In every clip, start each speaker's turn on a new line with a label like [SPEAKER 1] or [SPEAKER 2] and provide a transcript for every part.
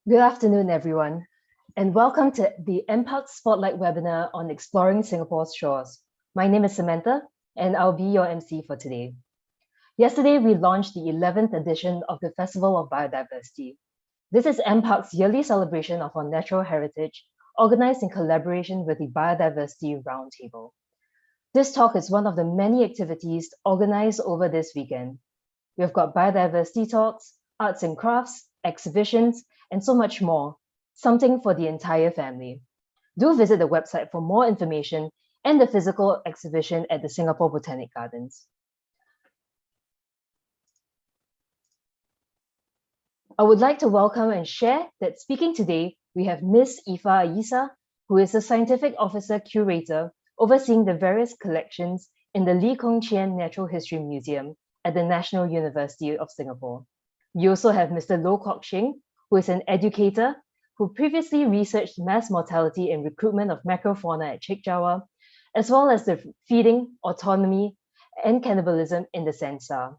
[SPEAKER 1] Good afternoon, everyone, and welcome to the NParks Spotlight webinar on exploring Singapore's shores. My name is Samantha, and I'll be your MC for today. Yesterday, we launched the 11th edition of the Festival of Biodiversity. This is NParks' yearly celebration of our natural heritage, organized in collaboration with the Biodiversity Roundtable. This talk is one of the many activities organized over this weekend. We've got biodiversity talks, arts and crafts, exhibitions, and so much more, something for the entire family. Do visit the website for more information and the physical exhibition at the Singapore Botanic Gardens. I would like to welcome and share that speaking today, we have Ms. Iffah Iesa, who is a scientific officer curator overseeing the various collections in the Loh Kok Sheng Natural History Museum at the National University of Singapore. We also have Mr. Loh Kok Sheng, who is an educator who previously researched mass mortality and recruitment of macrofauna at Chek Jawa, as well as the feeding, autonomy, and cannibalism in the Sensar.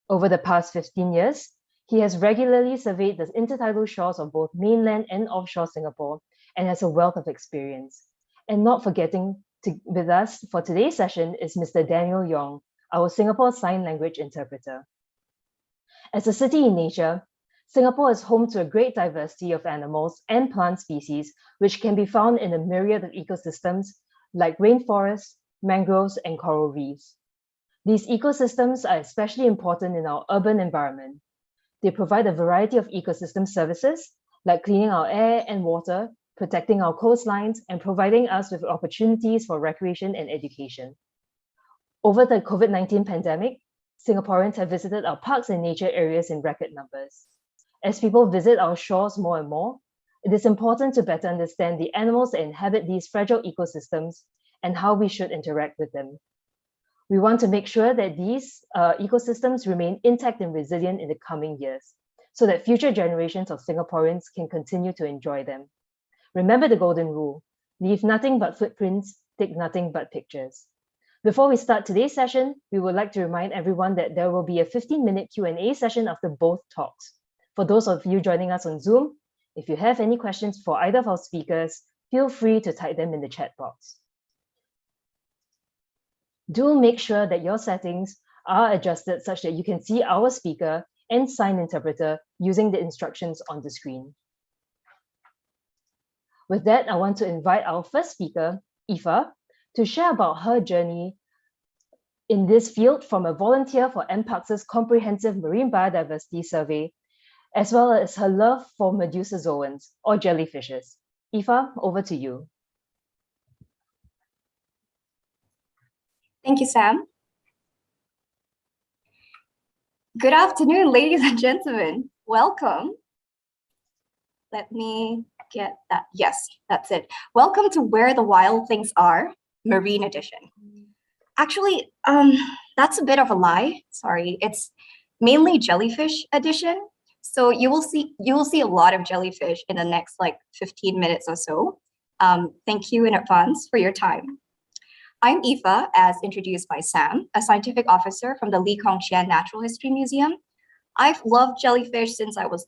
[SPEAKER 1] Over the past 15 years, he has regularly surveyed the intertidal shores of both mainland and offshore Singapore and has a wealth of experience. And not forgetting with us for today's session is Mr. Daniel Yong, our Singapore Sign Language interpreter. As a city in nature, Singapore is home to a great diversity of animals and plant species, which can be found in a myriad of ecosystems like rainforests, mangroves, and coral reefs. These ecosystems are especially important in our urban environment. They provide a variety of ecosystem services, like cleaning our air and water, protecting our coastlines, and providing us with opportunities for recreation and education. Over the COVID-19 pandemic, Singaporeans have visited our parks and nature areas in record numbers. As people visit our shores more and more, it is important to better understand the animals that inhabit these fragile ecosystems and how we should interact with them. We want to make sure that these ecosystems remain intact and resilient in the coming years, so that future generations of Singaporeans can continue to enjoy them. Remember the golden rule: leave nothing but footprints, take nothing but pictures. Before we start today's session, we would like to remind everyone that there will be a 15-minute Q&A session after both talks. For those of you joining us on Zoom, if you have any questions for either of our speakers, feel free to type them in the chat box. Do make sure that your settings are adjusted such that you can see our speaker and sign interpreter using the instructions on the screen. With that, I want to invite our first speaker, Iffah, to share about her journey in this field from a volunteer for NParks' comprehensive marine biodiversity survey, as well as her love for medusozoans, or jellyfishes. Iffah, over to you.
[SPEAKER 2] Thank you, Sam. Good afternoon, ladies and gentlemen. Welcome. Let me get that. Yes, that's it. Welcome to Where the Wild Things Are, Marine Edition. Actually, that's a bit of a lie. Sorry, it's mainly jellyfish edition. So you will see a lot of jellyfish in the next 15 minutes or so. Thank you in advance for your time. I'm Iffah, as introduced by Sam, a scientific officer from the Loh Kok Sheng Natural History Museum. I've loved jellyfish since I was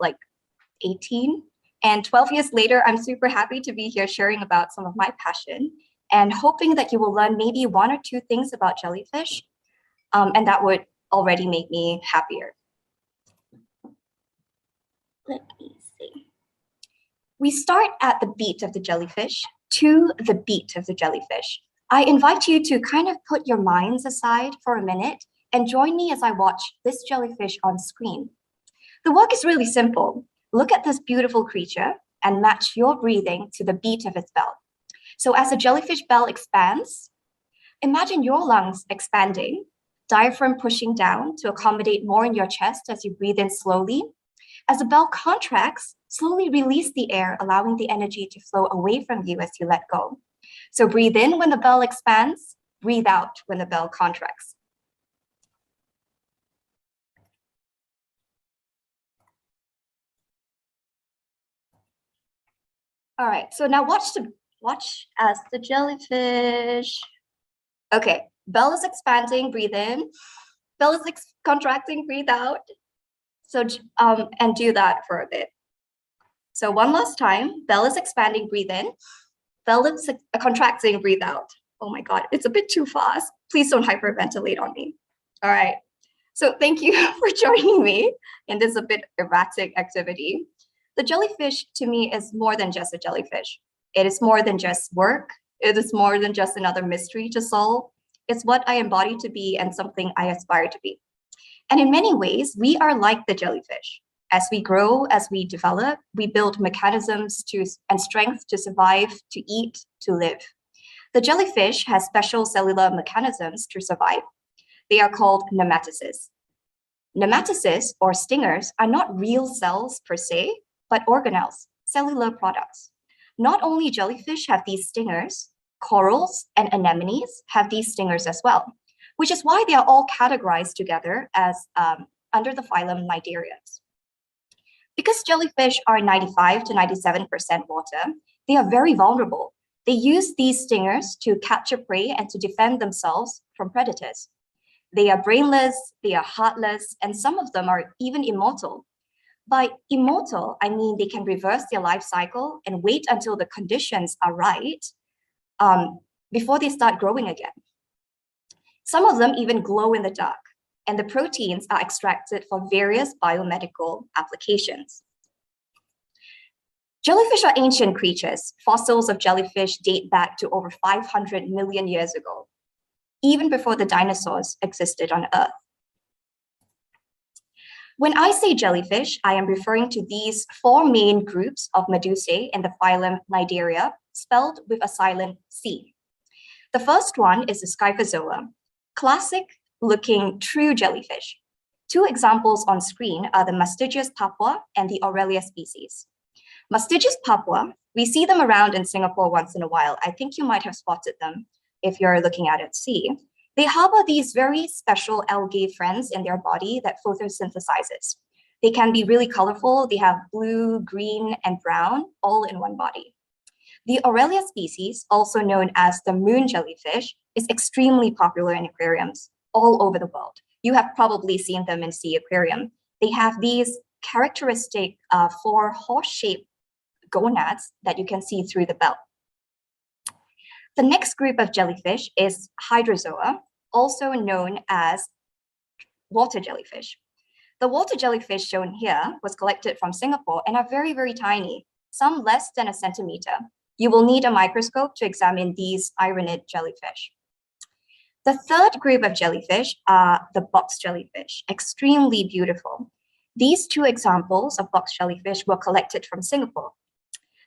[SPEAKER 2] 18. And 12 years later, I'm super happy to be here sharing about some of my passion and hoping that you will learn maybe one or two things about jellyfish. And that would already make me happier. Let me see. We start at the beat of the jellyfish, to the beat of the jellyfish. I invite you to kind of put your minds aside for a minute and join me as I watch this jellyfish on screen. The work is really simple. Look at this beautiful creature and match your breathing to the beat of its bell. So as the jellyfish bell expands, imagine your lungs expanding, diaphragm pushing down to accommodate more in your chest as you breathe in slowly. As the bell contracts, slowly release the air, allowing the energy to flow away from you as you let go. So breathe in when the bell expands, breathe out when the bell contracts. All right, so now watch as the jellyfish. Okay, bell is expanding, breathe in. Bell is contracting, breathe out. So, and do that for a bit. So one last time, belly is expanding, breathe in. Belly is contracting, breathe out. Oh my God, it's a bit too fast. Please don't hyperventilate on me. All right. So thank you for joining me in this a bit erratic activity. The jellyfish to me is more than just a jellyfish. It is more than just work. It is more than just another mystery to solve. It's what I embody to be and something I aspire to be. And in many ways, we are like the jellyfish. As we grow, as we develop, we build mechanisms and strength to survive, to eat, to live. The jellyfish has special cellular mechanisms to survive. They are called nematocysts. Nematocysts, or stingers, are not real cells per se, but organelles, cellular products. Not only jellyfish have these stingers, corals and anemones have these stingers as well, which is why they are all categorized together as under the phylum Cnidarians. Because jellyfish are 95 to 97% water, they are very vulnerable. They use these stingers to capture prey and to defend themselves from predators. They are brainless, they are heartless, and some of them are even immortal. By immortal, I mean they can reverse their life cycle and wait until the conditions are right before they start growing again. Some of them even glow in the dark, and the proteins are extracted for various biomedical applications. Jellyfish are ancient creatures. Fossils of jellyfish date back to over 500 million years ago, even before the dinosaurs existed on Earth. When I say jellyfish, I am referring to these four main groups of medusae in the phylum Cnidaria, spelled with a silent C. The first one is the Scyphozoa, classic-looking true jellyfish. Two examples on screen are the Mastigius papua and the Aurelia species. Mastigius papua, we see them around in Singapore once in a while. I think you might have spotted them if you're looking out at sea. They harbor these very special algae friends in their body that photosynthesizes. They can be really colorful. They have blue, green, and brown all in one body. The Aurelia species, also known as the moon jellyfish, is extremely popular in aquariums all over the world. You have probably seen them in sea aquarium. They have these characteristic four horse-shaped gonads that you can see through the bell. The next group of jellyfish is Hydrozoa, also known as water jellyfish. The water jellyfish shown here was collected from Singapore and are very, very tiny, some less than a centimeter. You will need a microscope to examine these ironid jellyfish. The third group of jellyfish are the box jellyfish, extremely beautiful. These two examples of box jellyfish were collected from Singapore.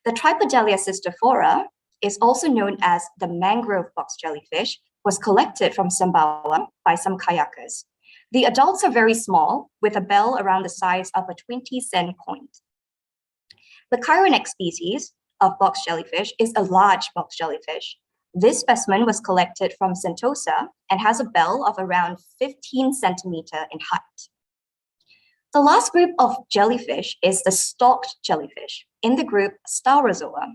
[SPEAKER 2] The Tripodelia cystophora is also known as the mangrove box jellyfish, was collected from Sumbawa by some kayakers. The adults are very small, with a bell around the size of a 20-cent coin. The Chironex species of box jellyfish is a large box jellyfish. This specimen was collected from Sentosa and has a bell of around 15 centimeter in height. The last group of jellyfish is the stalked jellyfish in the group Staurozoa.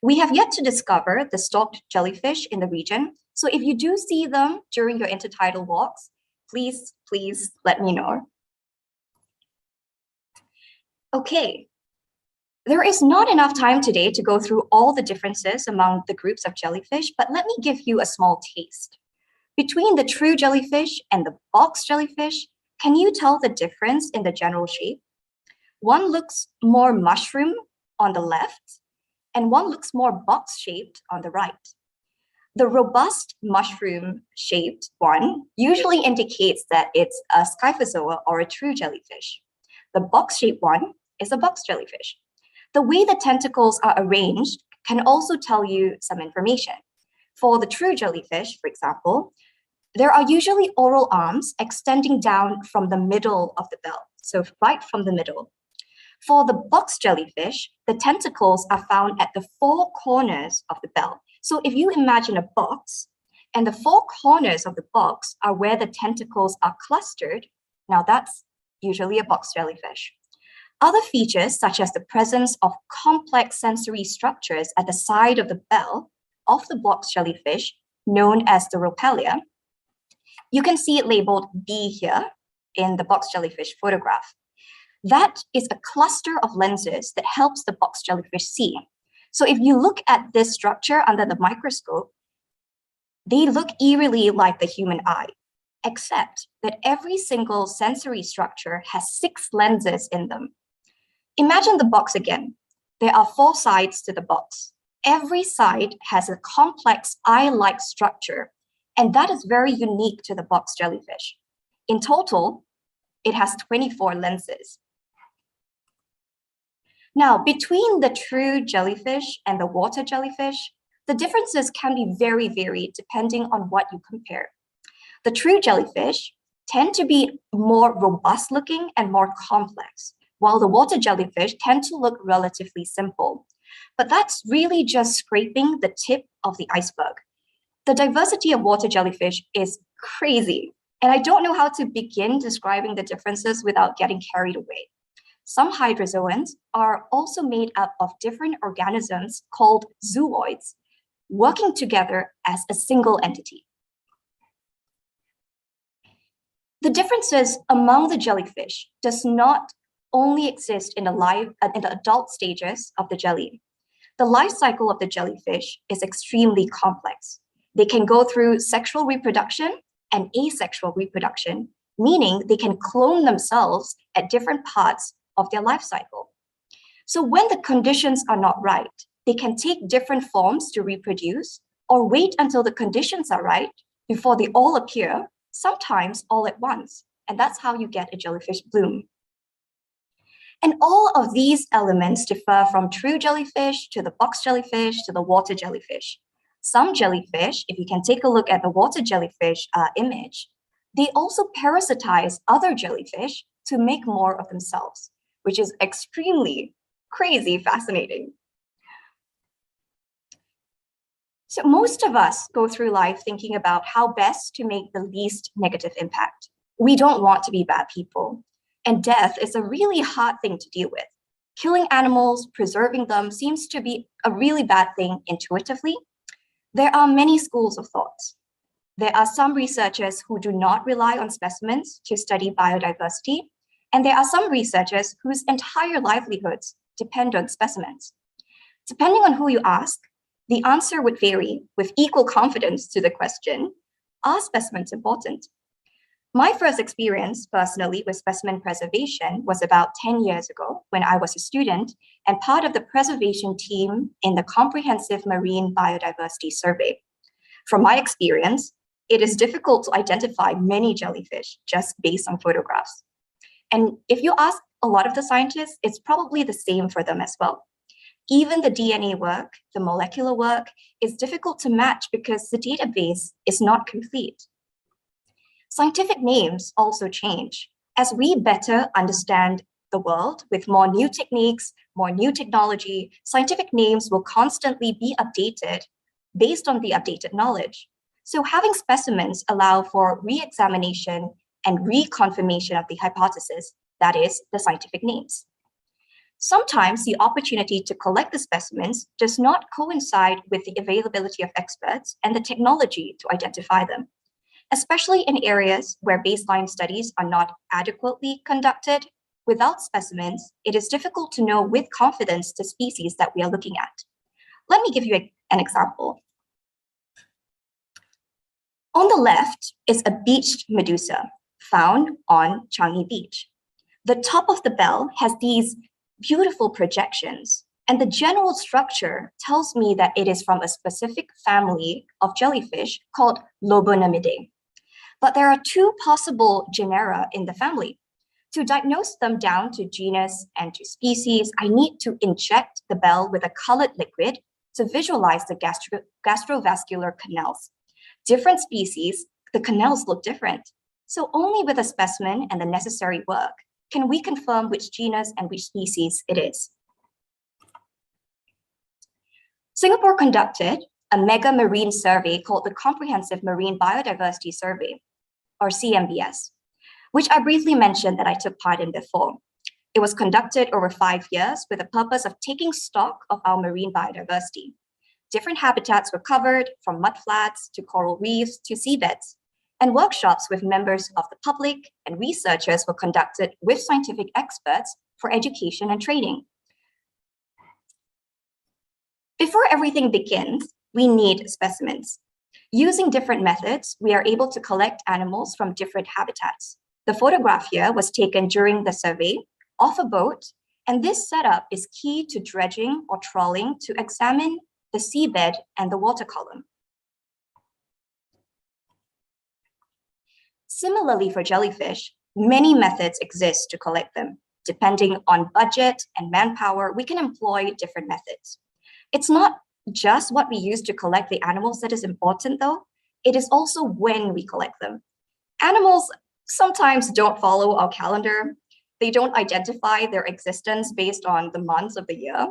[SPEAKER 2] We have yet to discover the stalked jellyfish in the region, so if you do see them during your intertidal walks, please let me know. Okay, there is not enough time today to go through all the differences among the groups of jellyfish, but let me give you a small taste. Between the true jellyfish and the box jellyfish, can you tell the difference in the general shape? One looks more mushroom on the left, and one looks more box-shaped on the right. The robust mushroom-shaped one usually indicates that it's a Scyphozoa or a true jellyfish. The box-shaped one is a box jellyfish. The way the tentacles are arranged can also tell you some information. For the true jellyfish, for example, there are usually oral arms extending down from the middle of the bell, so right from the middle. For the box jellyfish, the tentacles are found at the four corners of the bell. So if you imagine a box, and the four corners of the box are where the tentacles are clustered, now that's usually a box jellyfish. Other features, such as the presence of complex sensory structures at the side of the bell of the box jellyfish, known as the ropelia, you can see it labeled B here in the box jellyfish photograph. That is a cluster of lenses that helps the box jellyfish see. So if you look at this structure under the microscope, they look eerily like the human eye, except that every single sensory structure has 6 lenses in them. Imagine the box again. There are 4 sides to the box. Every side has a complex eye-like structure, and that is very unique to the box jellyfish. In total, it has 24 lenses. Now, between the true jellyfish and the water jellyfish, the differences can be very varied depending on what you compare. The true jellyfish tend to be more robust looking and more complex, while the water jellyfish tend to look relatively simple. But that's really just scraping the tip of the iceberg. The diversity of water jellyfish is crazy, and I don't know how to begin describing the differences without getting carried away. Some hydrozoans are also made up of different organisms called zooids, working together as a single entity. The differences among the jellyfish does not only exist in the adult stages of the jelly. The life cycle of the jellyfish is extremely complex. They can go through sexual reproduction and asexual reproduction, meaning they can clone themselves at different parts of their life cycle. So when the conditions are not right, they can take different forms to reproduce or wait until the conditions are right before they all appear, sometimes all at once. And that's how you get a jellyfish bloom. And all of these elements differ from true jellyfish to the box jellyfish to the water jellyfish. Some jellyfish, if you can take a look at the water jellyfish image, they also parasitize other jellyfish to make more of themselves, which is extremely crazy fascinating. So most of us go through life thinking about how best to make the least negative impact. We don't want to be bad people, and death is a really hard thing to deal with. Killing animals, preserving them seems to be a really bad thing intuitively. There are many schools of thought. There are some researchers who do not rely on specimens to study biodiversity, and there are some researchers whose entire livelihoods depend on specimens. Depending on who you ask, the answer would vary with equal confidence to the question, are specimens important? My first experience personally with specimen preservation was about 10 years ago when I was a student and part of the preservation team in the Comprehensive Marine Biodiversity Survey. From my experience, it is difficult to identify many jellyfish just based on photographs. And if you ask a lot of the scientists, it's probably the same for them as well. Even the DNA work, the molecular work, is difficult to match because the database is not complete. Scientific names also change. As we better understand the world with more new techniques, more new technology, scientific names will constantly be updated based on the updated knowledge. So having specimens allow for re-examination and reconfirmation of the hypothesis, that is, the scientific names. Sometimes the opportunity to collect the specimens does not coincide with the availability of experts and the technology to identify them. Especially in areas where baseline studies are not adequately conducted, without specimens, it is difficult to know with confidence the species that we are looking at. Let me give you an example. On the left is a beached medusa found on Changi Beach. The top of the bell has these beautiful projections, and the general structure tells me that it is from a specific family of jellyfish called Lobonamidae. But there are 2 possible genera in the family. To diagnose them down to genus and to species, I need to inject the bell with a colored liquid to visualize the gastrovascular canals. Different species, the canals look different. So only with a specimen and the necessary work can we confirm which genus and which species it is. Singapore conducted a mega marine survey called the Comprehensive Marine Biodiversity Survey, or CMBS, which I briefly mentioned that I took part in before. It was conducted over 5 years with the purpose of taking stock of our marine biodiversity. Different habitats were covered, from mudflats to coral reefs to seabeds. and workshops with members of the public and researchers were conducted with scientific experts for education and training. Before everything begins, we need specimens. Using different methods, we are able to collect animals from different habitats. The photograph here was taken during the survey off a boat, and this setup is key to dredging or trawling to examine the seabed and the water column. Similarly for jellyfish, many methods exist to collect them. Depending on budget and manpower, we can employ different methods. It's not just what we use to collect the animals that is important though, it is also when we collect them. Animals sometimes don't follow our calendar. They don't identify their existence based on the months of the year.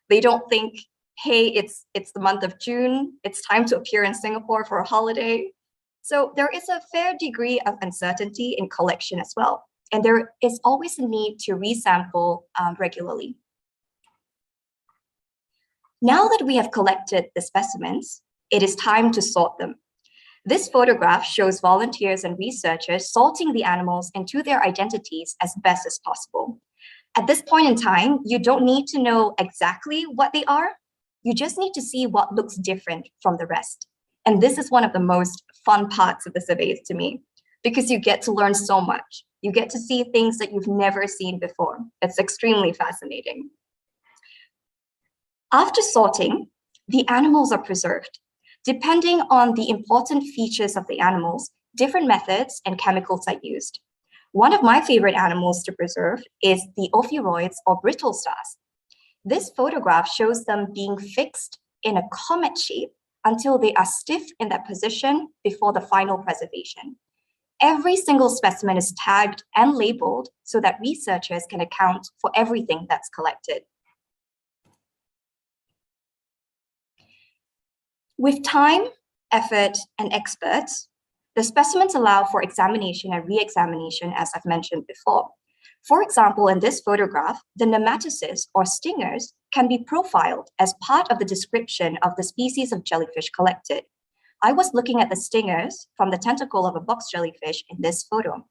[SPEAKER 2] They don't think, hey, it's the month of June, it's time to appear in Singapore for a holiday. So there is a fair degree of uncertainty in collection as well. And there is always a need to resample regularly. Now that we have collected the specimens, it is time to sort them. This photograph shows volunteers and researchers sorting the animals into their identities as best as possible. At this point in time, you don't need to know exactly what they are. You just need to see what looks different from the rest. And this is one of the most fun parts of the surveys to me, because you get to learn so much. You get to see things that you've never seen before. It's extremely fascinating. After sorting, the animals are preserved. Depending on the important features of the animals, different methods and chemicals are used. One of my favorite animals to preserve is the ophiuroids or brittle stars. This photograph shows them being fixed in a comet shape until they are stiff in that position before the final preservation. Every single specimen is tagged and labeled so that researchers can account for everything that's collected. With time, effort, and experts, the specimens allow for examination and re-examination, as I've mentioned before. For example, in this photograph, the nematocysts or stingers can be profiled as part of the description of the species of jellyfish collected. I was looking at the stingers from the tentacle of a box jellyfish in this photo.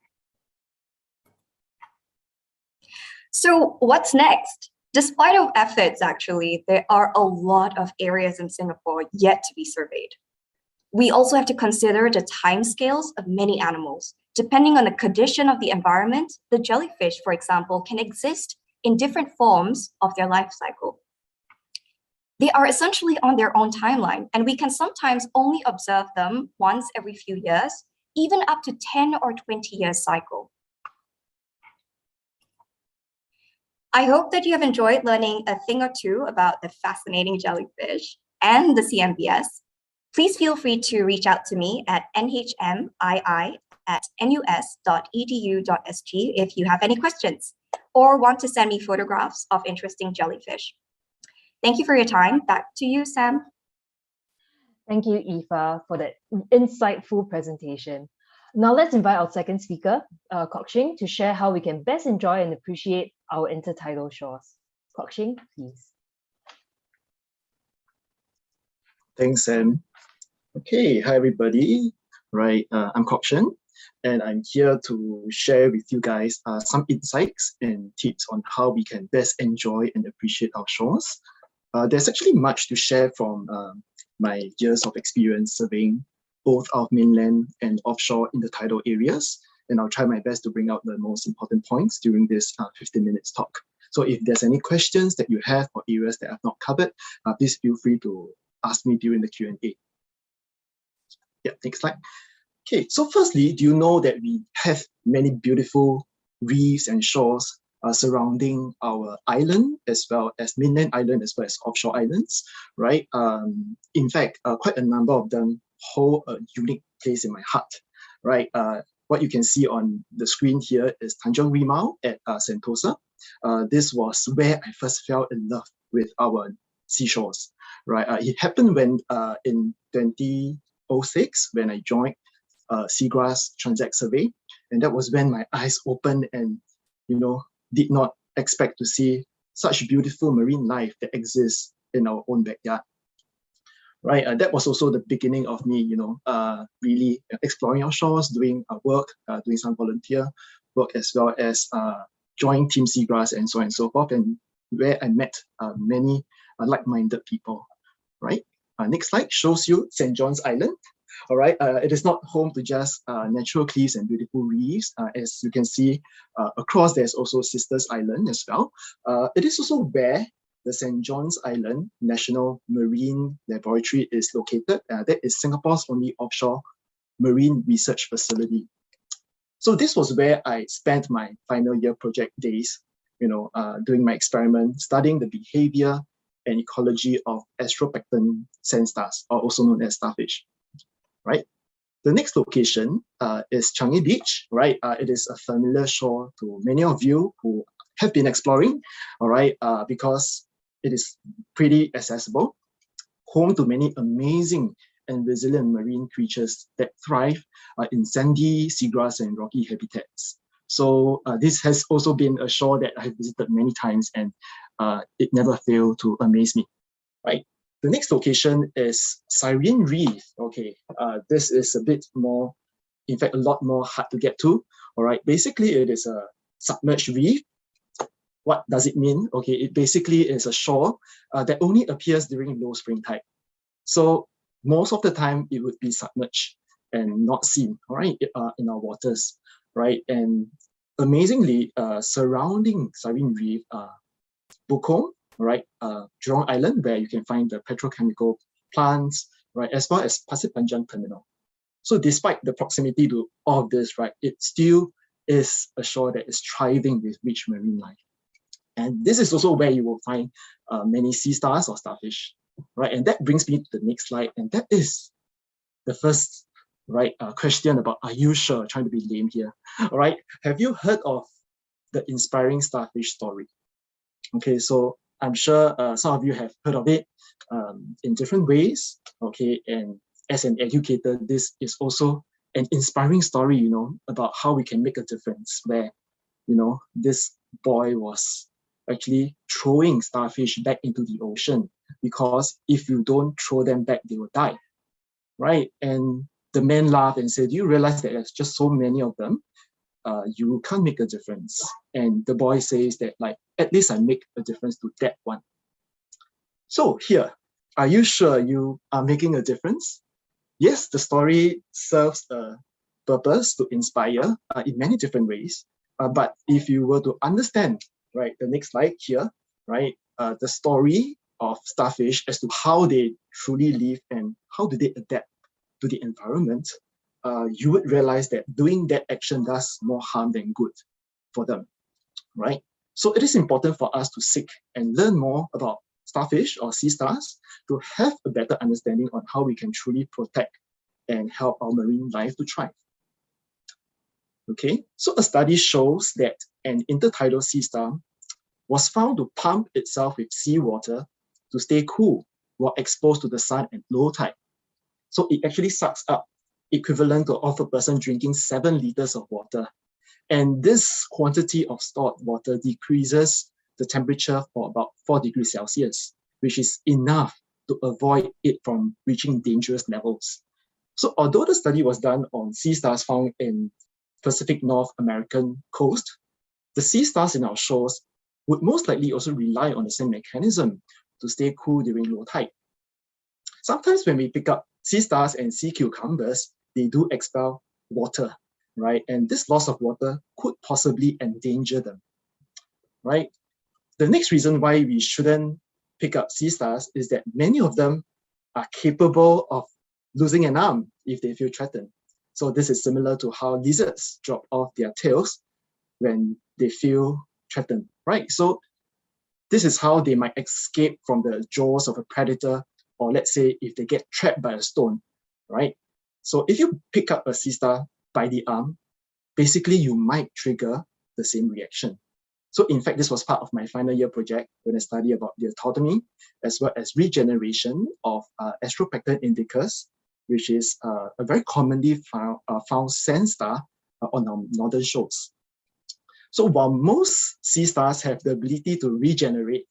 [SPEAKER 2] So what's next? Despite our efforts, actually, there are a lot of areas in Singapore yet to be surveyed. We also have to consider the timescales of many animals. Depending on the condition of the environment, the jellyfish, for example, can exist in different forms of their life cycle. They are essentially on their own timeline, and we can sometimes only observe them once every few years, even up to 10 or 20 years cycle. I hope that you have enjoyed learning a thing or two about the fascinating jellyfish and the CMBS. Please feel free to reach out to me at nhmii@nus.edu.sg if you have any questions or want to send me photographs of interesting jellyfish. Thank you for your time. Back to you, Sam.
[SPEAKER 1] Thank you, Iffah, for that insightful presentation. Now let's invite our second speaker, Kok Sheng, to share how we can best enjoy and appreciate our intertidal shores. Kok Sheng, please.
[SPEAKER 3] Thanks, Sam. Okay, hi everybody. Right, I'm Kok Sheng, and I'm here to share with you guys some insights and tips on how we can best enjoy and appreciate our shores. There's actually much to share from my years of experience surveying both our mainland and offshore intertidal areas, and I'll try my best to bring out the most important points during this 15 minutes talk. So if there's any questions that you have or areas that I've not covered, please feel free to ask me during the Q&A. Yeah, next slide. Okay, so firstly, do you know that we have many beautiful reefs and shores surrounding our island, as well as mainland island, as well as offshore islands, right? In fact, quite a number of them hold a unique place in my heart, right? What you can see on the screen here is Tanjung Rimau at Sentosa. This was where I first fell in love with our seashores, right? It happened when in 2006, when I joined Seagrass Transact Survey, and that was when my eyes opened and, you know, did not expect to see such beautiful marine life that exists in our own backyard. right? That was also the beginning of me, really exploring our shores, doing work, doing some volunteer work, as well as joining Team Seagrass and so on and so forth, and where I met many like-minded people, right? Next slide shows you St. John's Island. All right, it is not home to just natural cliffs and beautiful reefs. As you can see, across there's also Sisters Island as well. It is also where the St. John's Island National Marine Laboratory is located. That is Singapore's only offshore marine research facility. So this was where I spent my final year project days, doing my experiment, studying the behavior and ecology of astropecten sand stars, or also known as starfish, right? The next location is Changi Beach, right? It is a familiar shore to many of you who have been exploring, all right, because it is pretty accessible, home to many amazing and resilient marine creatures that thrive in sandy, seagrass, and rocky habitats. So this has also been a shore that I have visited many times, and it never failed to amaze me, right? The next location is Syrian Reef. Okay, this is a bit more, in fact, a lot more hard to get to. All right, basically it is a submerged reef. What does it mean? Okay, it basically is a shore that only appears during low spring tide. So most of the time it would be submerged and not seen, all right, in our waters, right? And amazingly, surrounding Syrian Reef, Bukom, right, Jurong Island, where you can find the petrochemical plants, right, as well as Pasir Panjang Terminal. So despite the proximity to all of this, right, it still is a shore that is thriving with rich marine life. And this is also where you will find many sea stars or starfish, right? And that brings me to the next slide, and that is the first, right, question about, are you sure? Trying to be lame here, all right? Have you heard of the inspiring starfish story? Okay, so I'm sure some of you have heard of it in different ways, okay? And as an educator, this is also an inspiring story, about how we can make a difference, where, this boy was actually throwing starfish back into the ocean, because if you don't throw them back, they will die, right? And the man laughed and said, do you realize that there's just so many of them? You can't make a difference. And the boy says that, like, at least I make a difference to that one. So here, are you sure you are making a difference? Yes, the story serves a purpose to inspire in many different ways. But if you were to understand, right, the next slide here, right, the story of starfish as to how they truly live and how do they adapt to the environment, you would realize that doing that action does more harm than good for them, right? So it is important for us to seek and learn more about starfish or sea stars to have a better understanding on how we can truly protect and help our marine life to thrive. Okay, so a study shows that an intertidal sea star was found to pump itself with seawater to stay cool while exposed to the sun at low tide. So it actually sucks up equivalent of a person drinking 7 liters of water. And this quantity of stored water decreases the temperature for about 4 degrees Celsius, which is enough to avoid it from reaching dangerous levels. So although the study was done on sea stars found in Pacific North American coast, the sea stars in our shores would most likely also rely on the same mechanism to stay cool during low tide. Sometimes when we pick up sea stars and sea cucumbers, they do expel water, right? And this loss of water could possibly endanger them, right? The next reason why we shouldn't pick up sea stars is that many of them are capable of losing an arm if they feel threatened. So this is similar to how lizards drop off their tails when they feel threatened, right? So this is how they might escape from the jaws of a predator, or let's say if they get trapped by a stone, right? So if you pick up a sea star by the arm, basically you might trigger the same reaction. So in fact, this was part of my final year project when I studied about the autonomy as well as regeneration of astropecten indicus, which is a very commonly found sand star on our northern shores. So while most sea stars have the ability to regenerate,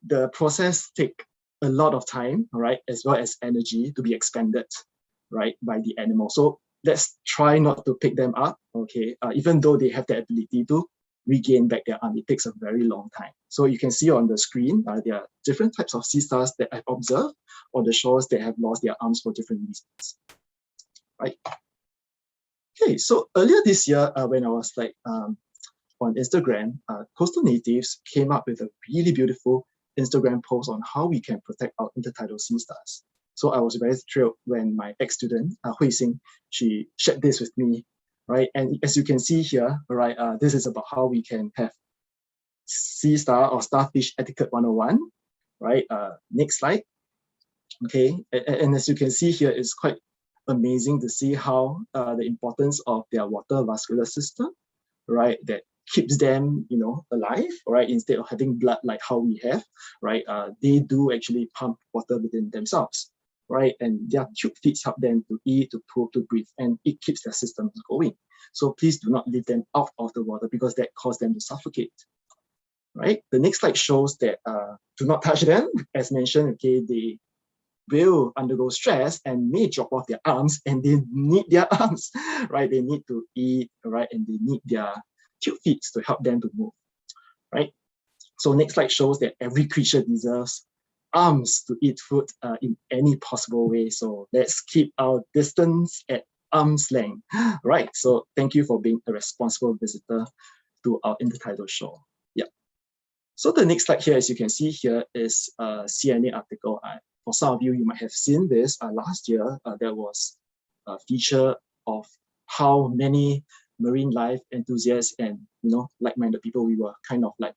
[SPEAKER 3] the process takes a lot of time, all right, as well as energy to be expended, right, by the animal. So let's try not to pick them up, okay, even though they have the ability to regain back their arm. It takes a very long time. So you can see on the screen, there are different types of sea stars that I've observed on the shores that have lost their arms for different reasons, right? Okay, so earlier this year, when I was like on Instagram, Coastal Natives came up with a really beautiful Instagram post on how we can protect our intertidal sea stars. So I was very thrilled when my ex-student, Hui Xing, she shared this with me, right? And as you can see here, right, this is about how we can have sea star or starfish etiquette 101, right? Next slide. Okay, and as you can see here, it's quite amazing to see how the importance of their water vascular system, right, that keeps them, you know, alive, right, instead of having blood like how we have, right, they do actually pump water within themselves, right, and their tube feet help them to eat, to poop, to breathe, and it keeps their systems going. So please do not leave them out of the water because that causes them to suffocate, right? The next slide shows that do not touch them, as mentioned, okay, they will undergo stress and may drop off their arms, and they need their arms, right? They need to eat, right? And they need their tube feet to help them to move, right? So next slide shows that every creature deserves arms to eat food in any possible way. So let's keep our distance at arm's length, right? So thank you for being a responsible visitor to our intertidal shore. Yeah. So the next slide here, as you can see here, is a CNA article. For some of you, you might have seen this last year. There was a feature of how many marine life enthusiasts and, you know, like-minded people, we were kind of like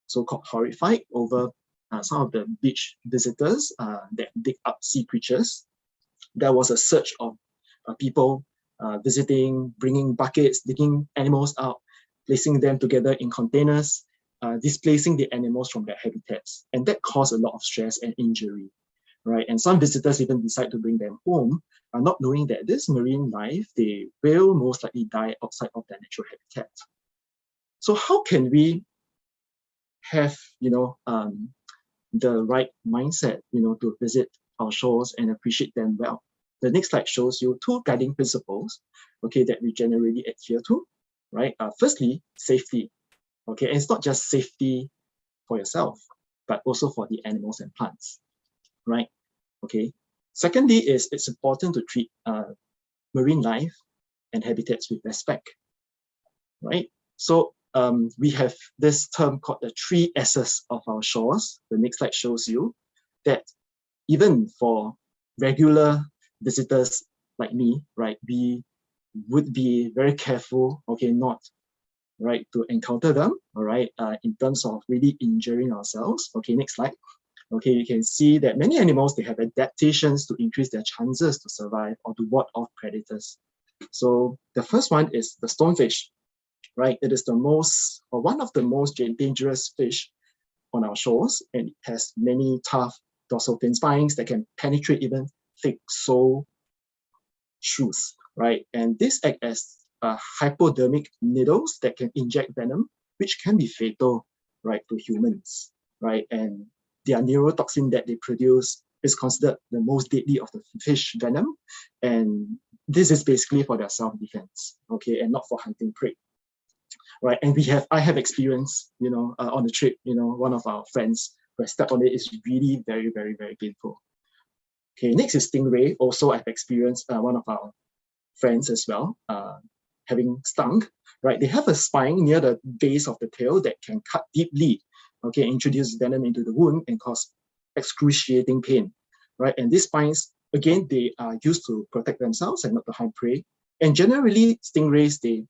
[SPEAKER 3] so-called horrified over some of the beach visitors that dig up sea creatures. There was a surge of people visiting, bringing buckets, digging animals out, placing them together in containers, displacing the animals from their habitats. And that caused a lot of stress and injury, right? And some visitors even decide to bring them home, not knowing that this marine life, they will most likely die outside of their natural habitat. So how can we have, you know, the right mindset, you know, to visit our shores and appreciate them well? The next slide shows you two guiding principles, okay, that we generally adhere to, right? Firstly, safety. Okay, and it's not just safety for yourself, but also for the animals and plants, right? Okay. Secondly, it's important to treat marine life and habitats with respect, right? So we have this term called the 3 S's of our shores. The next slide shows you that even for regular visitors like me, right, we would be very careful, okay, not right, to encounter them, all right, in terms of really injuring ourselves. Okay, next slide. Okay, you can see that many animals, they have adaptations to increase their chances to survive or to ward off predators. So the first one is the stonefish, right? It is the most, or one of the most dangerous fish on our shores, and it has many tough dorsal fin spines that can penetrate thick sole shoes, right? And this act as hypodermic needles that can inject venom, which can be fatal, right, to humans, right? And their neurotoxin that they produce is considered the most deadly of the fish venom, and this is basically for their self-defense, okay, and not for hunting prey, right? And I have experience, you know, on the trip, you know, one of our friends who has stepped on it is really very, very, very painful. Okay, next is stingray. Also, I've experienced one of our friends as well, having stung, right? They have a spine near the base of the tail that can cut deeply, okay, introduce venom into the wound and cause excruciating pain, right? And these spines, again, they are used to protect themselves and not to harm prey. And generally, stingrays, they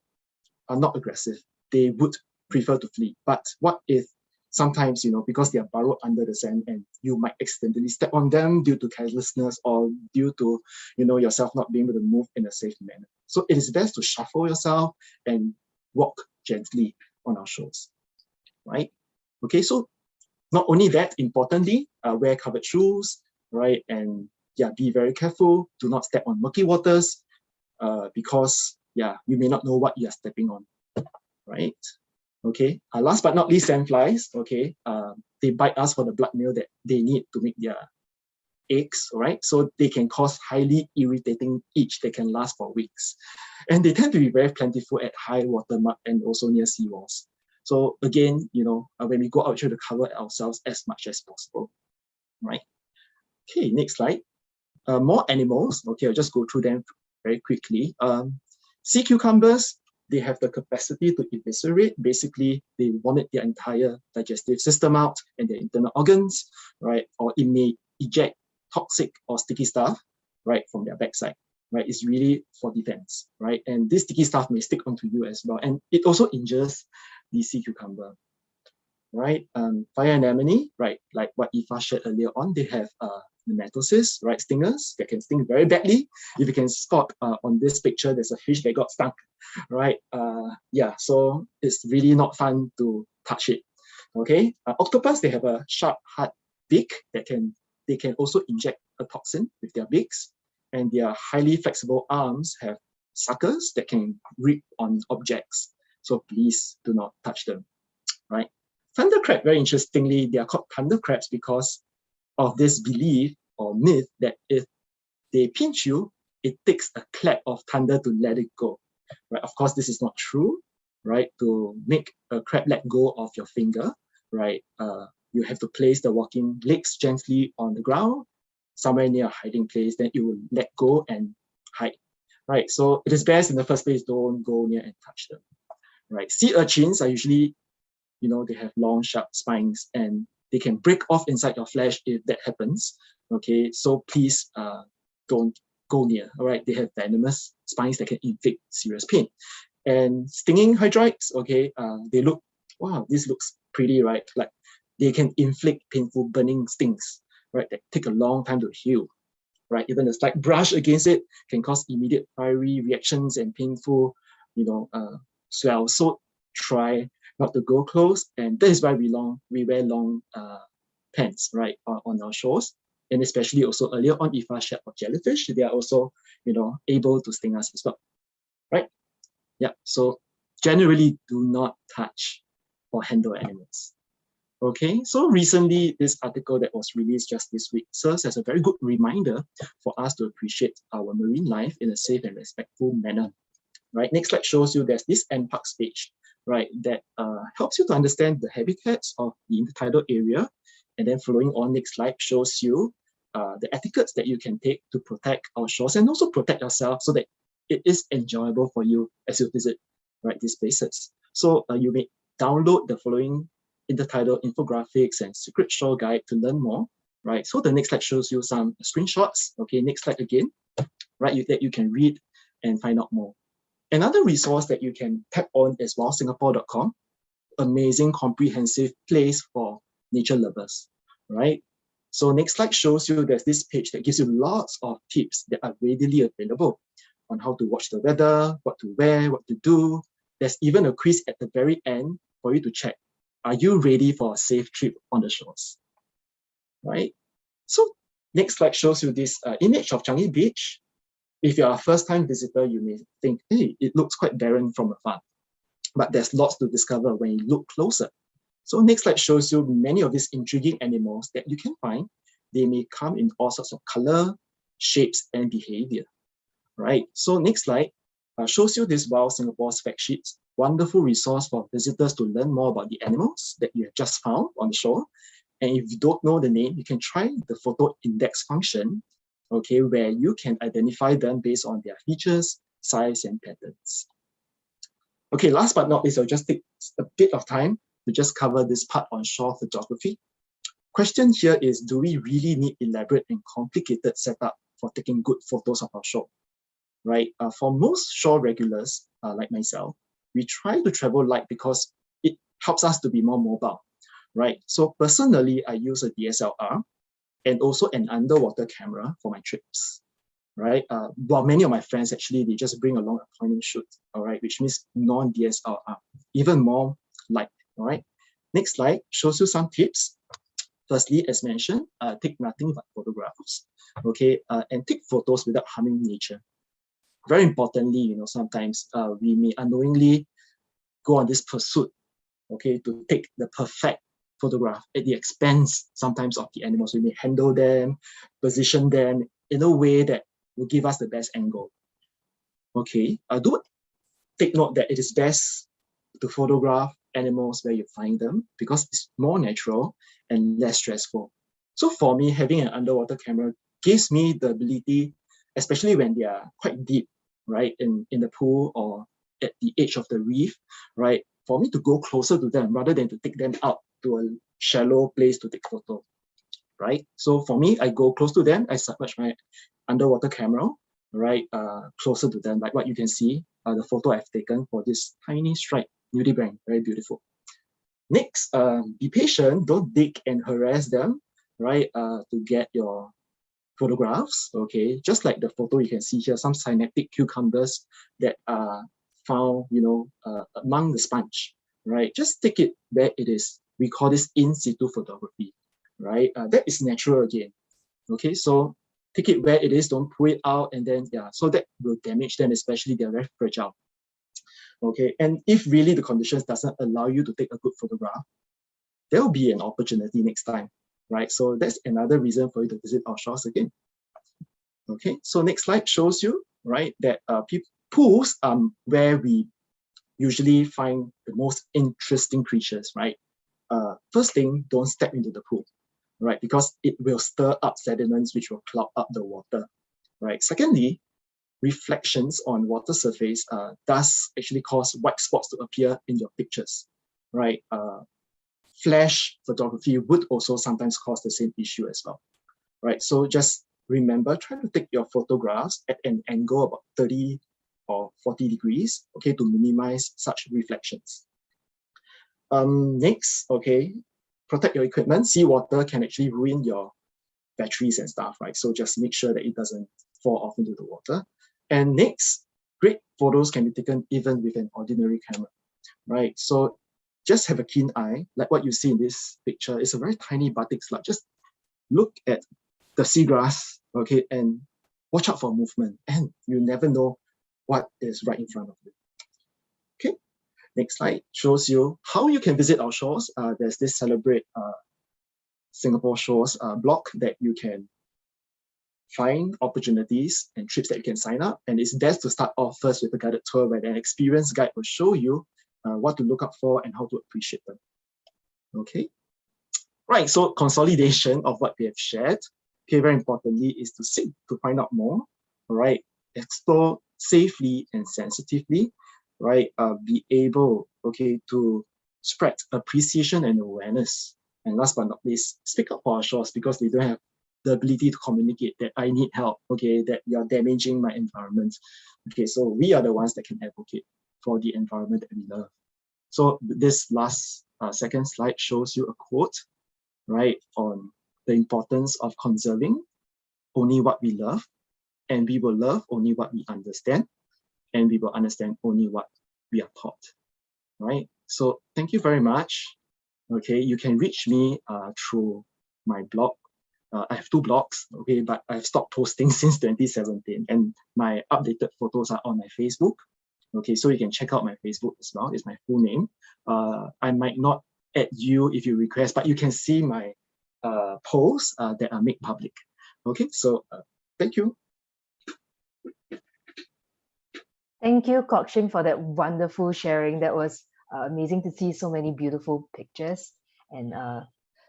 [SPEAKER 3] are not aggressive. They would prefer to flee. But what if sometimes, you know, because they are burrowed under the sand and you might accidentally step on them due to carelessness or due to, you know, yourself not being able to move in a safe manner. So it is best to shuffle yourself and walk gently on our shores, right? Okay, so not only that, importantly, wear covered shoes, right? And yeah, be very careful. Do not step on murky waters because, yeah, you may not know what you are stepping on, right? Okay, last but not least, sandflies. Okay, they bite us for the blood meal that they need to make their eggs, right? So they can cause highly irritating itch that can last for weeks. And they tend to be very plentiful at high water mark and also near seawalls. So again, when we go out, try to cover ourselves as much as possible, right? Okay, next slide. More animals. Okay, I'll just go through them very quickly. Sea cucumbers, they have the capacity to eviscerate. Basically, they vomit their entire digestive system out and their internal organs, right? Or it may eject toxic or sticky stuff, right, from their backside, right? It's really for defense, right? And this sticky stuff may stick onto you as well. And it also injures the sea cucumber, right? Fire anemone, right, like what Iffah shared earlier on, they have nematocysts, right, stingers that can sting very badly. If you can spot on this picture, there's a fish that got stung, right? Yeah, so it's really not fun to touch it. Okay, octopus, they have a sharp, hard beak that they can also inject a toxin with their beaks, and their highly flexible arms have suckers that can grip on objects. So please do not touch them, right? Thunder crab, very interestingly, they are called thunder crabs because of this belief or myth that if they pinch you, it takes a clap of thunder to let it go. Right? Of course, this is not true, right? To make a crab let go of your finger, right? You have to place the walking legs gently on the ground, somewhere near a hiding place, then it will let go and hide. Right? So it is best in the first place, don't go near and touch them. Right? Sea urchins are usually, they have long, sharp spines and they can break off inside your flesh if that happens. Okay, so please don't go near. All right, they have venomous spines that can inflict serious pain. And stinging hydroids, okay, they look, wow, this looks pretty, right? Like they can inflict painful burning stings, right? That take a long time to heal, right? Even a slight brush against it can cause immediate fiery reactions and painful, swells. So try not to go close, and that is why we wear long pants, right, on our shores. And especially also earlier on, Iffah shared about jellyfish, they are also, able to sting us as well, right? Yeah, so generally do not touch or handle animals. Okay, so recently this article that was released just this week serves as a very good reminder for us to appreciate our marine life in a safe and respectful manner. Right, next slide shows you there's this NParks page, right, that helps you to understand the habitats of the intertidal area. And then following on, next slide shows you the etiquettes that you can take to protect our shores and also protect yourself so that it is enjoyable for you as you visit, right, these places. So you may download the following intertidal infographics and secret shore guide to learn more, right? So the next slide shows you some screenshots. Okay, next slide again, right, that you can read and find out more. Another resource that you can tap on is wildsingapore.com, amazing comprehensive place for nature lovers, right? So next slide shows you there's this page that gives you lots of tips that are readily available on how to watch the weather, what to wear, what to do. There's even a quiz at the very end for you to check. Are you ready for a safe trip on the shores, right? So next slide shows you this image of Changi Beach. If you're a first-time visitor, you may think, hey, it looks quite barren from afar. But there's lots to discover when you look closer. So next slide shows you many of these intriguing animals that you can find. They may come in all sorts of color, shapes, and behavior, right? So next slide shows you this Wild Singapore's fact sheet, wonderful resource for visitors to learn more about the animals that you have just found on the shore. And if you don't know the name, you can try the photo index function, okay, where you can identify them based on their features, size, and patterns. Okay, last but not least, I'll just take a bit of time to just cover this part on shore photography. Question here is, do we really need elaborate and complicated setup for taking good photos of our shore? Right? For most shore regulars, like myself, we try to travel light because it helps us to be more mobile, right? So personally, I use a DSLR and also an underwater camera for my trips, right? While many of my friends actually, they just bring along a point and shoot, all right, which means non-DSLR, even more light, all right? Next slide shows you some tips. Firstly, as mentioned, take nothing but photographs, okay? And take photos without harming nature. Very importantly, sometimes we may unknowingly go on this pursuit, okay, to take the perfect photograph at the expense sometimes of the animals. We may handle them, position them in a way that will give us the best angle. Okay, do take note that it is best to photograph animals where you find them because it's more natural and less stressful. So for me, having an underwater camera gives me the ability, especially when they are quite deep, right, in the pool or at the edge of the reef, right, for me to go closer to them rather than to take them out to a shallow place to take photo, right? So for me, I go close to them, I submerge my underwater camera, right, closer to them, like what you can see, the photo I've taken for this tiny striped nudibranch, very beautiful. Next, be patient, don't dig and harass them, right, to get your photographs, okay? Just like the photo you can see here, some cynetic cucumbers that are found, among the sponge, right? Just take it where it is. We call this in situ photography, right? That is natural again, okay? So take it where it is, don't pull it out, and then, so that will damage them, especially they're very fragile. Okay, and if really the conditions doesn't allow you to take a good photograph, there will be an opportunity next time, right? So that's another reason for you to visit our shores again. Okay, so next slide shows you, right, that pools where we usually find the most interesting creatures, right? First thing, don't step into the pool, right? Because it will stir up sediments which will cloud up the water, right? Secondly, reflections on water surface does actually cause white spots to appear in your pictures, right? Flash photography would also sometimes cause the same issue as well, right? So just remember, try to take your photographs at an angle about 30 or 40 degrees, okay, to minimize such reflections. Next, okay, protect your equipment. Seawater can actually ruin your batteries and stuff, right? So just make sure that it doesn't fall off into the water. And next, great photos can be taken even with an ordinary camera, right? So just have a keen eye, like what you see in this picture. It's a very tiny batik slug. Just look at the seagrass, okay, and watch out for movement. And you never know what is right in front of you. Okay, next slide shows you how you can visit our shores. There's this Celebrate Singapore Shores blog that you can find opportunities and trips that you can sign up. And it's best to start off first with a guided tour where an experienced guide will show you what to look up for and how to appreciate them. Okay, right, so consolidation of what we have shared, okay, very importantly, is to seek to find out more, all right, explore safely and sensitively, right, be able, okay, to spread appreciation and awareness. And last but not least, speak up for our shores because they don't have the ability to communicate that I need help, okay, that you're damaging my environment. Okay, so we are the ones that can advocate for the environment that we love. So this last second slide shows you a quote, right, on the importance of conserving only what we love, and we will love only what we understand, and we will understand only what we are taught, right? So thank you very much. Okay, you can reach me through my blog. I have 2 blogs, okay, but I've stopped posting since 2017, and my updated photos are on my Facebook. Okay, so you can check out my Facebook as well. It's my full name. I might not add you if you request, but you can see my posts that are made public. Okay, so thank you.
[SPEAKER 1] Thank you, Kok Sheng, for that wonderful sharing. That was amazing to see so many beautiful pictures. And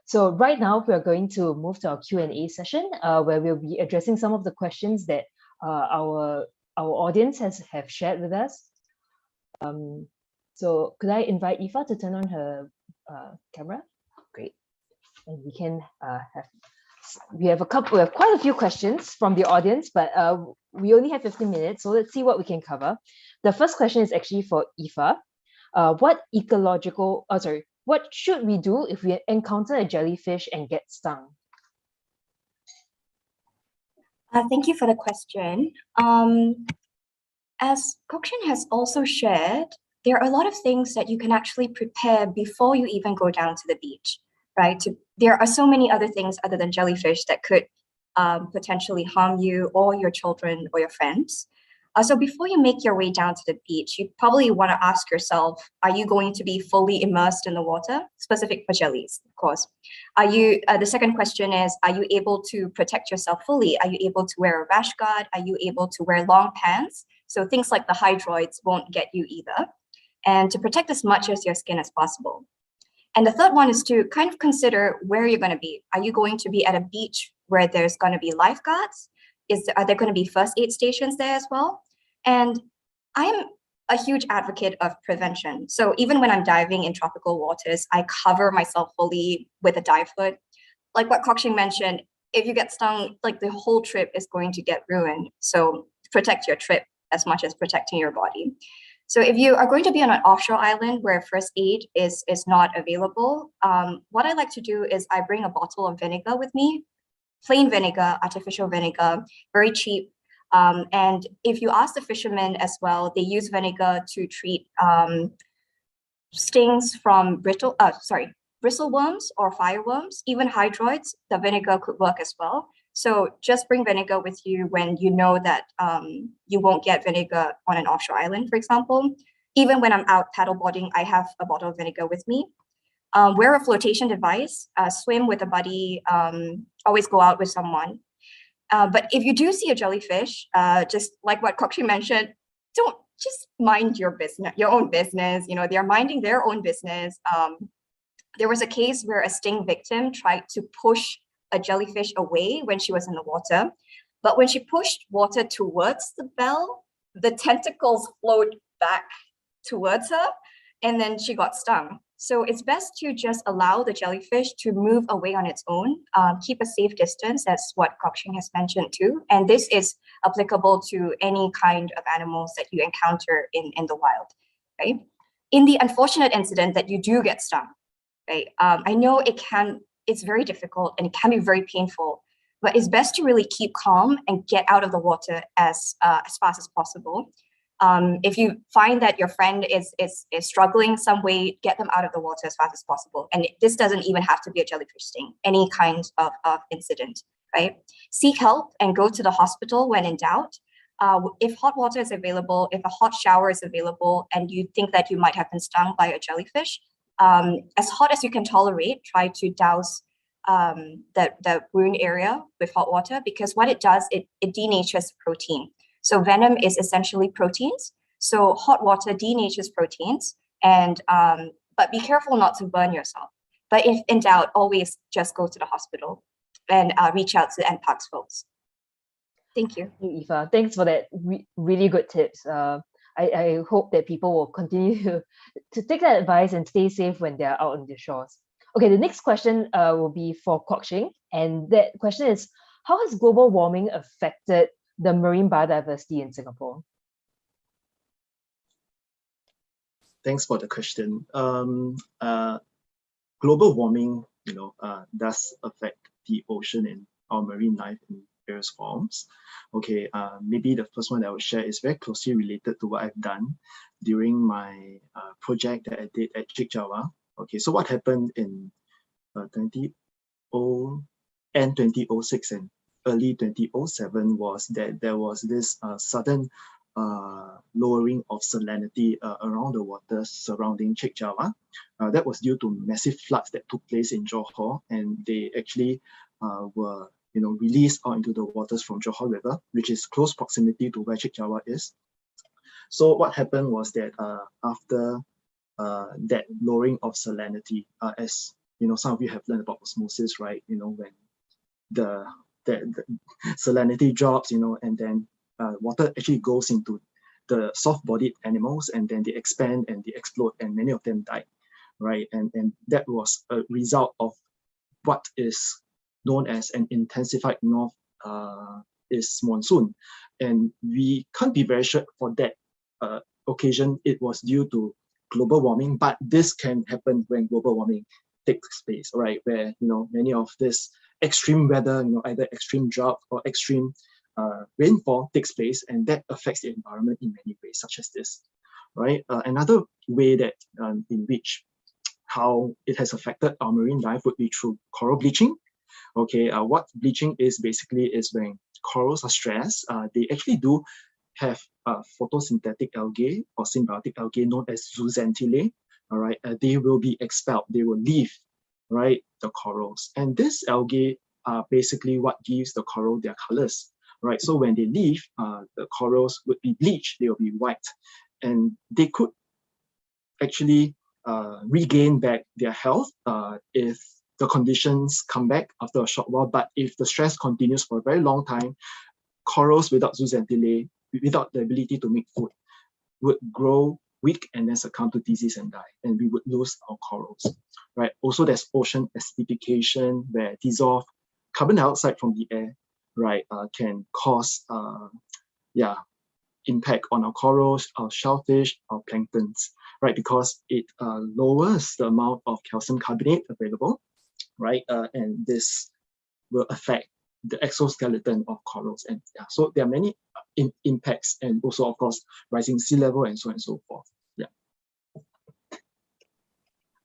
[SPEAKER 1] so right now we're going to move to our Q&A session where we'll be addressing some of the questions that our audience have shared with us. So could I invite Iffah to turn on her camera? Great. And we can we have quite a few questions from the audience, but we only have 15 minutes, so let's see what we can cover. The first question is actually for Iffah. What should we do if we encounter a jellyfish and get stung?
[SPEAKER 2] Thank you for the question. As Kok Sheng has also shared, there are a lot of things that you can actually prepare before you even go down to the beach, right? There are so many other things other than jellyfish that could potentially harm you or your children or your friends. So before you make your way down to the beach, you probably want to ask yourself, are you going to be fully immersed in the water? Specific for jellies, of course. The second question is, are you able to protect yourself fully? Are you able to wear a rash guard? Are you able to wear long pants? So things like the hydroids won't get you either. And to protect as much as your skin as possible. And the third one is to kind of consider where you're going to be. Are you going to be at a beach where there's going to be lifeguards? Are there going to be first aid stations there as well? And I'm a huge advocate of prevention. So even when I'm diving in tropical waters, I cover myself fully with a dive hood. Like what Kok Sheng mentioned, if you get stung, like the whole trip is going to get ruined. So protect your trip as much as protecting your body. So if you are going to be on an offshore island where first aid is not available, what I like to do is I bring a bottle of vinegar with me, plain vinegar, artificial vinegar, very cheap. And if you ask the fishermen as well, they use vinegar to treat stings from bristleworms or fireworms, even hydroids. The vinegar could work as well. So just bring vinegar with you when you know that you won't get vinegar on an offshore island, for example. Even when I'm out paddleboarding, I have a bottle of vinegar with me. Wear a flotation device, swim with a buddy, always go out with someone. But if you do see a jellyfish, just like what Kok Sheng mentioned, don't just mind your business, your own business. You know, they're minding their own business. There was a case where a sting victim tried to push a jellyfish away when she was in the water. But when she pushed water towards the bell, the tentacles flowed back towards her, and then she got stung. So it's best to just allow the jellyfish to move away on its own, keep a safe distance. That's what Kok Sheng has mentioned too. And this is applicable to any kind of animals that you encounter in the wild, right? In the unfortunate incident that you do get stung, right? I know it's very difficult and it can be very painful, but it's best to really keep calm and get out of the water as fast as possible. If you find that your friend is struggling some way, get them out of the water as fast as possible. And this doesn't even have to be a jellyfish sting, any kind of incident, right? Seek help and go to the hospital when in doubt. If hot water is available, if a hot shower is available, and you think that you might have been stung by a jellyfish, as hot as you can tolerate, try to douse the wound area with hot water, because what it does, it denatures protein. So venom is essentially proteins. So hot water denatures proteins, and but be careful not to burn yourself. But if in doubt, always just go to the hospital and reach out to the NParks folks. Thank you.
[SPEAKER 1] Iffah, thanks for that really good tips. I hope that people will continue to take that advice and stay safe when they're out on the shores. Okay, the next question will be for Kok Sheng, and that question is, how has global warming affected the marine biodiversity in Singapore?
[SPEAKER 3] Thanks for the question. Global warming, does affect the ocean and our marine life in various forms. Okay, maybe the first one that I will share is very closely related to what I've done during my project that I did at Chek Jawa. Okay, so what happened in 2006 and early 2007 was that there was this sudden lowering of salinity around the waters surrounding Chek Jawa. That was due to massive floods that took place in Johor, and they actually were released out into the waters from Johor River, which is close proximity to where Chek Jawa is. So what happened was that after that lowering of salinity, as some of you have learned about osmosis, right? When the salinity drops, and then water actually goes into the soft-bodied animals, and then they expand and they explode, and many of them died, right? And that was a result of what is known as an intensified northeast monsoon. And we can't be very sure for that occasion it was due to global warming, but this can happen when global warming takes place, right? Where many of this extreme weather, either extreme drought or extreme rainfall takes place, and that affects the environment in many ways, such as this, right? Another way that in which how it has affected our marine life would be through coral bleaching. Okay, what bleaching is basically is when corals are stressed, they actually do have photosynthetic algae or symbiotic algae known as zooxanthellae, all right, they will be expelled, they will leave, right, the corals. And this algae are basically what gives the coral their colors, right? So when they leave, the corals would be bleached, they will be white, and they could actually regain back their health if the conditions come back after a short while. But if the stress continues for a very long time, corals without zooxanthellae, without the ability to make food, would grow weak and then succumb to disease and die, and we would lose our corals, right? Also, there's ocean acidification, where dissolved carbon dioxide from the air, right, can cause impact on our corals, our shellfish, our planktons, right? Because it lowers the amount of calcium carbonate available, right? And this will affect the exoskeleton of corals. And so there are many impacts, and also, of course, rising sea level and so on and so forth. Yeah.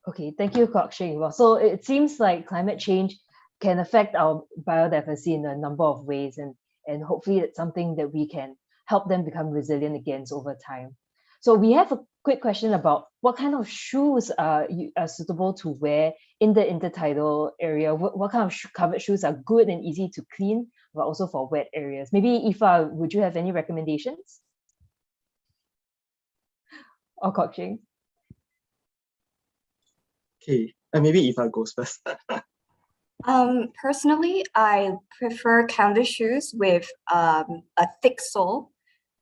[SPEAKER 1] Okay, thank you, Kok Sheng. Well, so it seems like climate change can affect our biodiversity in a number of ways, and hopefully it's something that we can help them become resilient against over time. So we have a quick question about what kind of shoes are suitable to wear in the intertidal area. What kind of covered shoes are good and easy to clean, but also for wet areas? Maybe Iffah, would you have any recommendations? Or Kok Sheng?
[SPEAKER 3] Okay, and maybe Iffah goes first.
[SPEAKER 2] Personally, I prefer canvas shoes with a thick sole.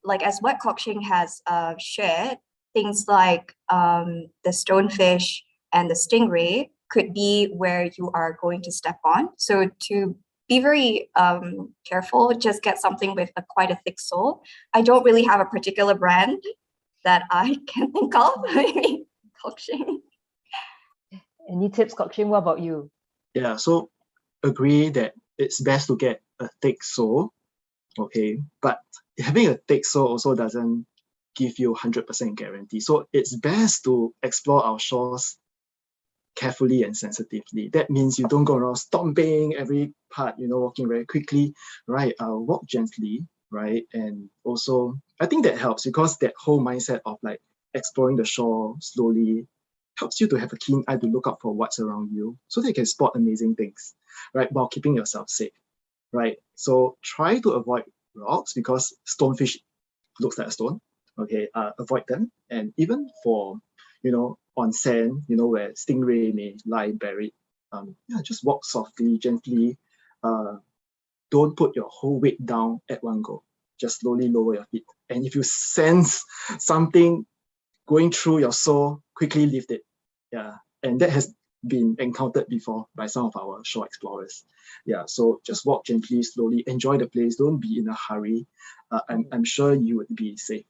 [SPEAKER 2] Like as what Kok Sheng has shared, things like the stonefish and the stingray could be where you are going to step on. So to be very careful, just get something with quite a thick sole. I don't really have a particular brand that I can think of. Maybe Kok Sheng.
[SPEAKER 1] Any tips, Kok Sheng? What about you?
[SPEAKER 3] Yeah, so agree that it's best to get a thick sole, okay? But having a thick sole also doesn't give you 100% guarantee. So it's best to explore our shores carefully and sensitively. That means you don't go around stomping every part, walking very quickly, right? Walk gently, right? And also, I think that helps, because that whole mindset of like exploring the shore slowly helps you to have a keen eye to look out for what's around you, so that you can spot amazing things, right? While keeping yourself safe, right? So try to avoid rocks, because stonefish looks like a stone, okay? Avoid them. And even for, on sand, where stingray may lie buried, just walk softly, gently. Don't put your whole weight down at one go. Just slowly lower your feet. And if you sense something going through your soul, quickly lift it. Yeah, and that has been encountered before by some of our shore explorers. Yeah, so just walk gently, slowly, enjoy the place. Don't be in a hurry. I'm sure you would be safe.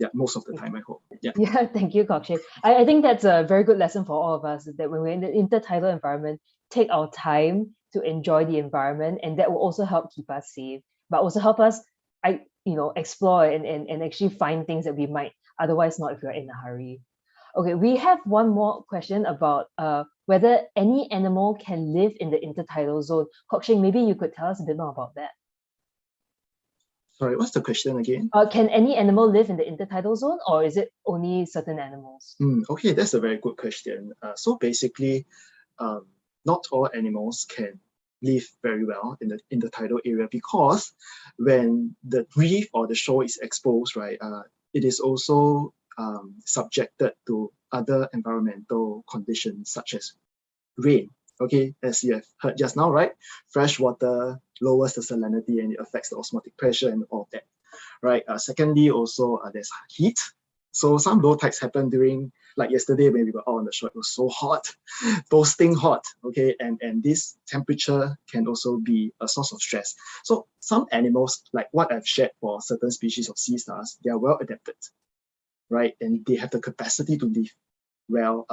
[SPEAKER 3] Yeah, most of the time, I hope. Yeah.
[SPEAKER 1] Yeah, thank you, Kok Sheng. I think that's a very good lesson for all of us, that when we're in the intertidal environment, take our time to enjoy the environment, and that will also help keep us safe, but also help us, explore and actually find things that we might otherwise not if we're in a hurry. Okay, we have one more question about whether any animal can live in the intertidal zone. Kok Sheng, maybe you could tell us a bit more about that.
[SPEAKER 3] Sorry, what's the question again?
[SPEAKER 1] Can any animal live in the intertidal zone, or is it only certain animals?
[SPEAKER 3] Okay, that's a very good question. So basically, not all animals can live very well in the intertidal area, because when the reef or the shore is exposed, right, it is also subjected to other environmental conditions such as rain. Okay, as you have heard just now, right? Fresh water lowers the salinity and it affects the osmotic pressure and all that, right? Secondly, also there's heat. So some low tides happen during, like yesterday when we were out on the shore, it was so hot, toasting hot, okay? And this temperature can also be a source of stress. So some animals, like what I've shared for certain species of sea stars, they are well adapted, right? And they have the capacity to live well,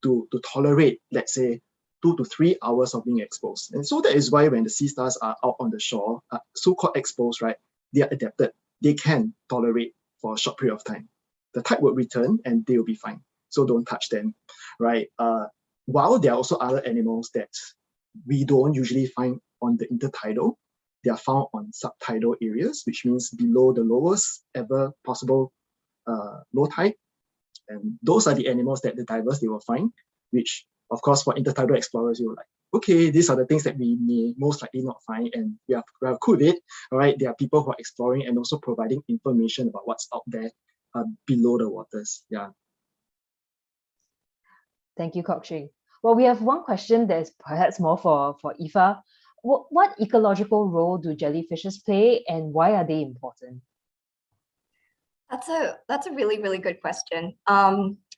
[SPEAKER 3] to tolerate, let's say, 2 to 3 hours of being exposed. And so that is why when the sea stars are out on the shore, so-called exposed, right, they are adapted. They can tolerate for a short period of time. The tide will return and they will be fine. So don't touch them, right? While there are also other animals that we don't usually find on the intertidal, they are found on subtidal areas, which means below the lowest ever possible low tide. And those are the animals that the divers they will find, which of course for intertidal explorers, you're like, okay, these are the things that we may most likely not find, and we are cool with it. All right, there are people who are exploring and also providing information about what's out there below the waters. Yeah.
[SPEAKER 1] Thank you, Kok Sheng. Well, we have one question that is perhaps more for Iffah. What ecological role do jellyfishes play, and why are they important?
[SPEAKER 2] That's a really, really good question.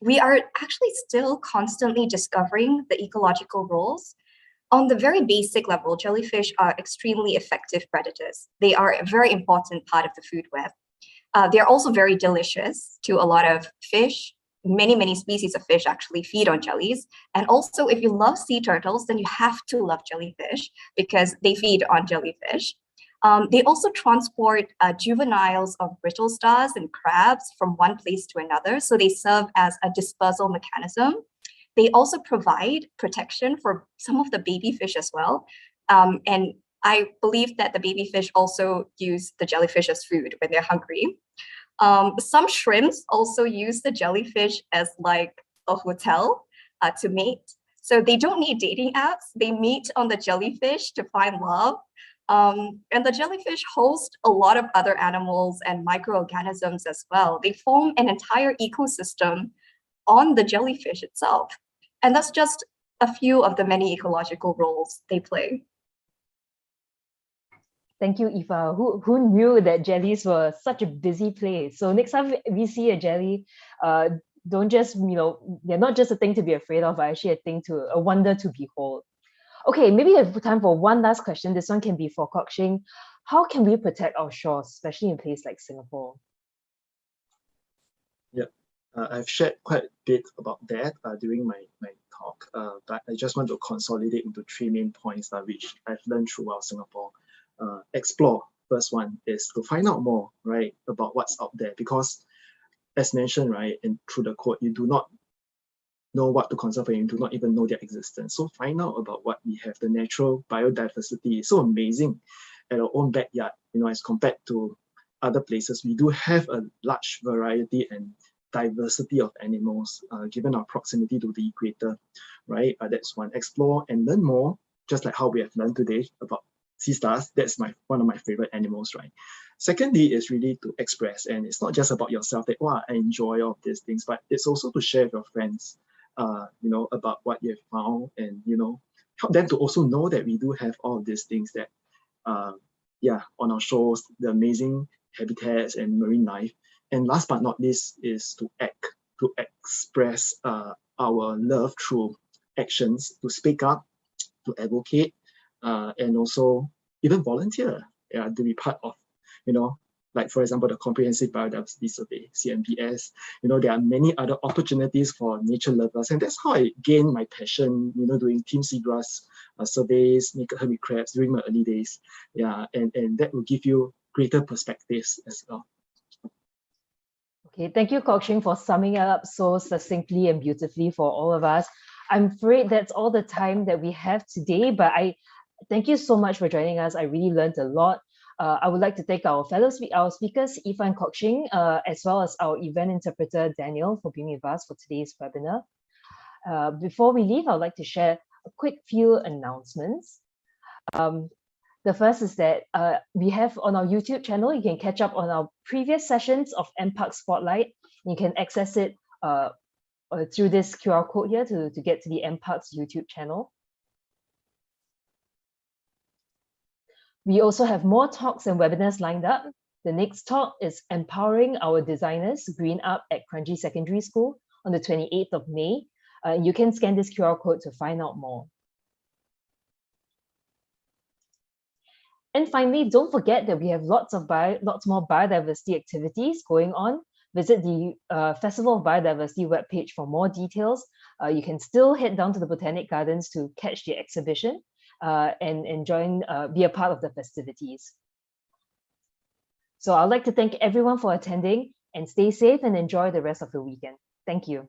[SPEAKER 2] We are actually still constantly discovering the ecological roles. On the very basic level, jellyfish are extremely effective predators. They are a very important part of the food web. They're also very delicious to a lot of fish. Many species of fish actually feed on jellies. And also, if you love sea turtles, then you have to love jellyfish because they feed on jellyfish. They also transport juveniles of brittle stars and crabs from one place to another. So they serve as a dispersal mechanism. They also provide protection for some of the baby fish as well. And I believe that the baby fish also use the jellyfish as food when they're hungry. Some shrimps also use the jellyfish as like a hotel to mate. So they don't need dating apps. They meet on the jellyfish to find love. And the jellyfish host a lot of other animals and microorganisms as well. They form an entire ecosystem on the jellyfish itself. And that's just a few of the many ecological roles they play.
[SPEAKER 1] Thank you, Iffah. Who knew that jellies were such a busy place? So next time we see a jelly, don't just, they're not just a thing to be afraid of, but actually a wonder to behold. Okay, maybe we have time for one last question. This one can be for Kok Sheng. How can we protect our shores, especially in a place like Singapore?
[SPEAKER 3] Yeah, I've shared quite a bit about that during my talk, but I just want to consolidate into three main points which I've learned throughout Singapore. Explore, first one, is to find out more, right, about what's out there, because as mentioned, right, and through the quote, you do not know what to conserve and you do not even know their existence. So find out about what we have. The natural biodiversity is so amazing at our own backyard, as compared to other places. We do have a large variety and diversity of animals given our proximity to the equator, right? That's one. Explore and learn more, just like how we have learned today about sea stars. That's one of my favorite animals, right? Secondly is really to express, and it's not just about yourself that, wow, I enjoy all of these things, but it's also to share with your friends, about what you have found, and help them to also know that we do have all of these things that, on our shores, the amazing habitats and marine life. And last but not least is to express our love through actions, to speak up, to advocate, and also even volunteer, to be part of, like for example, the Comprehensive Biodiversity Survey, CMBS. There are many other opportunities for nature lovers, and that's how I gained my passion, doing team seagrass surveys, naked hermit crabs during my early days. Yeah, and that will give you greater perspectives as well.
[SPEAKER 1] Okay, thank you, Kok Sheng, for summing it up so succinctly and beautifully for all of us. I'm afraid that's all the time that we have today, but I thank you so much for joining us. I really learned a lot. I would like to thank our speakers, Iffah and Kok Sheng, as well as our event interpreter, Daniel, for being with us for today's webinar. Before we leave, I would like to share a quick few announcements. The first is that we have on our YouTube channel, you can catch up on our previous sessions of NParks Spotlight. You can access it through this QR code here to get to the NParks YouTube channel. We also have more talks and webinars lined up. The next talk is Empowering Our Designers Green Up at Kranji Secondary School on the 28th of May. You can scan this QR code to find out more. And finally, don't forget that we have lots more biodiversity activities going on. Visit the Festival of Biodiversity webpage for more details. You can still head down to the Botanic Gardens to catch the exhibition and be a part of the festivities. So I'd like to thank everyone for attending, and stay safe and enjoy the rest of the weekend. Thank you.